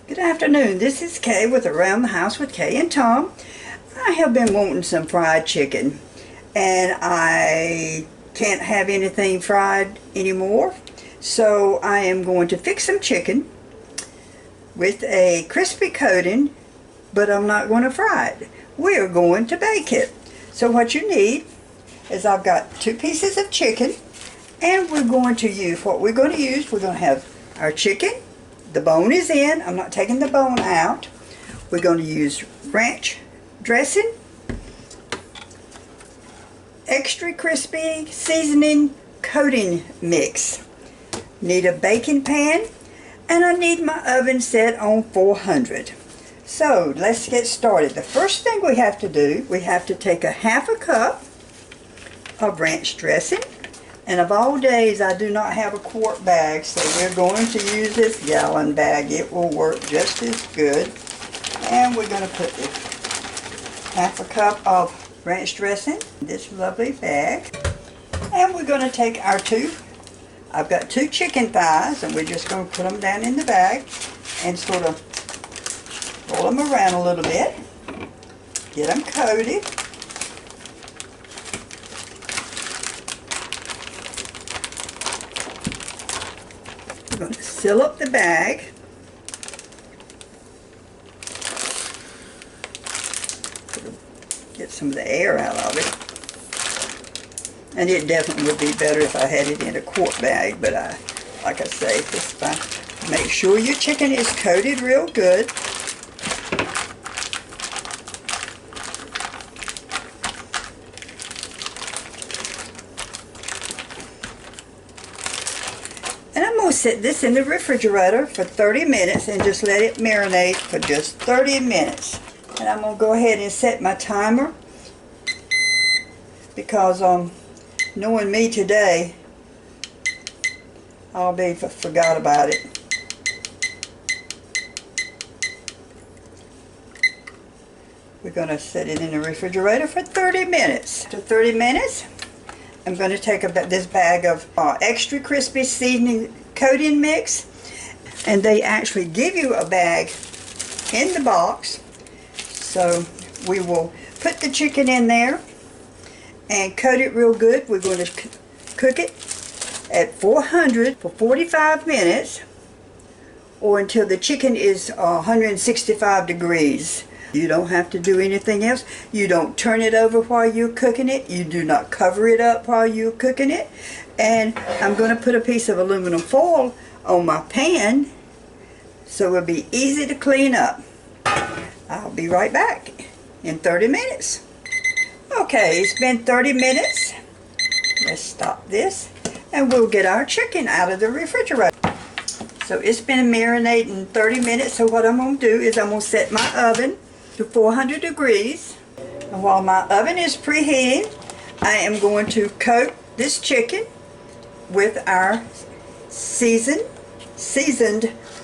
Good afternoon. This is Kay with Around the House with Kay and Tom. I have been wanting some fried chicken, and I can't have anything fried anymore. So I am going to fix some chicken with a crispy coating, but I'm not going to fry it. We are going to bake it. So what you need is I've got 2 pieces of chicken, and we're going to use what we're going to use. We're going to have our chicken. The bone is in. I'm not taking the bone out. We're going to use ranch dressing, extra crispy seasoning coating mix. Need a baking pan, and I need my oven set on 400. So let's get started. The first thing we have to do, we have to take a half a cup of ranch dressing. And of all days, I do not have a quart bag, so we're going to use this gallon bag. It will work just as good. And we're going to put the half a cup of ranch dressing in this lovely bag. And we're going to take our I've got 2 chicken thighs, and we're just going to put them down in the bag and sort of roll them around a little bit. Get them coated. We're going to seal up the bag. Get some of the air out of it. And it definitely would be better if I had it in a quart bag, but like I say, just make sure your chicken is coated real good. And I'm going to set this in the refrigerator for 30 minutes and just let it marinate for just 30 minutes. And I'm going to go ahead and set my timer because knowing me today, I'll be forgot about it. We're going to set it in the refrigerator for 30 minutes. After 30 minutes, I'm going to take this bag of extra crispy seasoning coating mix, and they actually give you a bag in the box. So we will put the chicken in there and coat it real good. We're going to cook it at 400 for 45 minutes or until the chicken is 165 degrees. You don't have to do anything else. You don't turn it over while you're cooking it. You do not cover it up while you're cooking it. And I'm going to put a piece of aluminum foil on my pan so it'll be easy to clean up. I'll be right back in 30 minutes. Okay, it's been 30 minutes. Let's stop this and we'll get our chicken out of the refrigerator. So it's been marinating 30 minutes. So what I'm going to do is I'm going to set my oven to 400 degrees. And while my oven is preheating, I am going to coat this chicken with our seasoned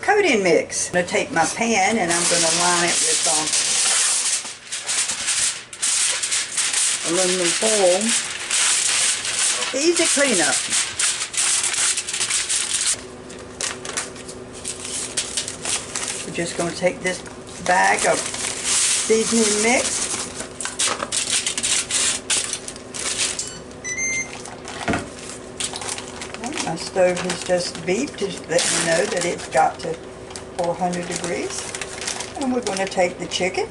coating mix. I'm going to take my pan and I'm going to line it with aluminum foil. Easy cleanup. We're just going to take this bag of seasoning mix. My stove has just beeped to let me know that it's got to 400 degrees. And we're going to take the chicken.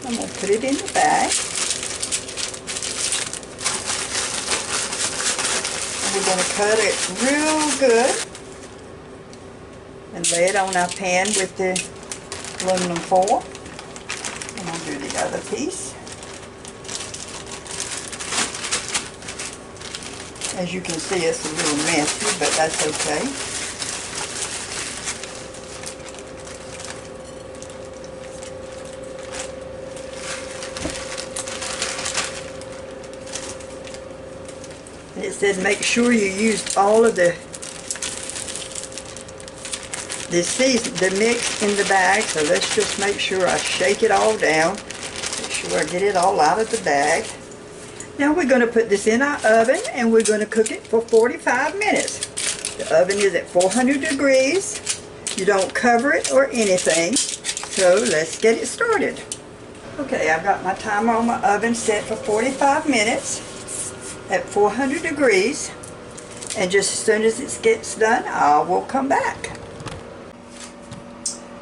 I'm going to put it in the bag. And we're going to cut it real good. And lay it on our pan with the aluminum foil. And I'll do the other piece. As you can see, it's a little messy, but that's okay. And it said make sure you used all of the mix in the bag. So let's just make sure I shake it all down. Make sure I get it all out of the bag. Now we're going to put this in our oven and we're going to cook it for 45 minutes. The oven is at 400 degrees. You don't cover it or anything. So let's get it started. Okay, I've got my timer on my oven set for 45 minutes at 400 degrees. And just as soon as it gets done, I will come back.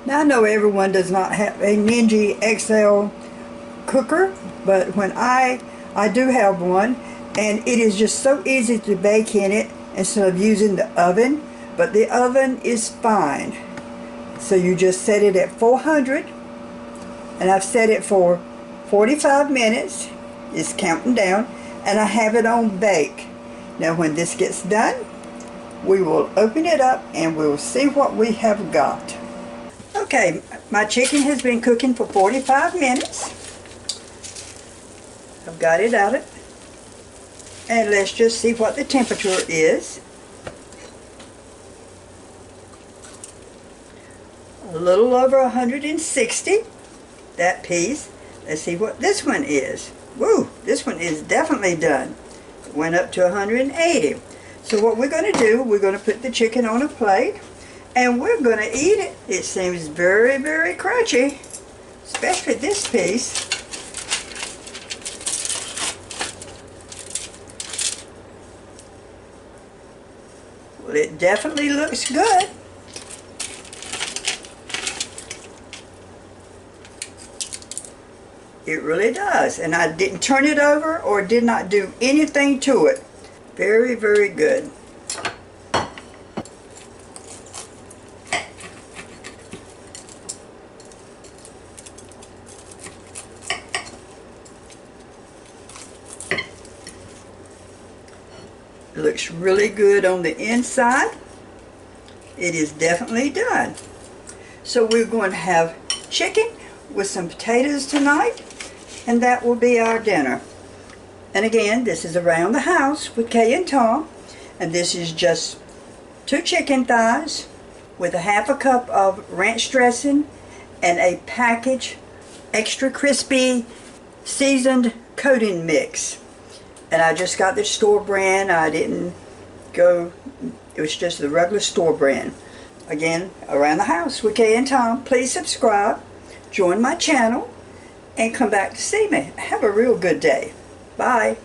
Now I know everyone does not have a Ninja XL cooker, but when I do have one, and it is just so easy to bake in it instead of using the oven. But the oven is fine. So you just set it at 400, and I've set it for 45 minutes. It's counting down, and I have it on bake. Now when this gets done, we will open it up and we'll see what we have got. Okay, my chicken has been cooking for 45 minutes. I've got it out, and let's just see what the temperature is. A little over 160, that piece. Let's see what this one is. Woo, this one is definitely done. It went up to 180. So what we're going to do, we're going to put the chicken on a plate, and we're going to eat it. It seems very, very crunchy, especially this piece. Well, it definitely looks good. It really does. And I didn't turn it over or did not do anything to it. Very, very good. It looks really good on the inside. It is definitely done. So we're going to have chicken with some potatoes tonight, and that will be our dinner. And again, this is Around the House with Kay and Tom, and this is just 2 chicken thighs with a half a cup of ranch dressing and a package extra crispy seasoned coating mix. And I just got the store brand. I didn't go, it was just the regular store brand. Again, Around the House with Kay and Tom. Please subscribe, join my channel, and come back to see me. Have a real good day. Bye.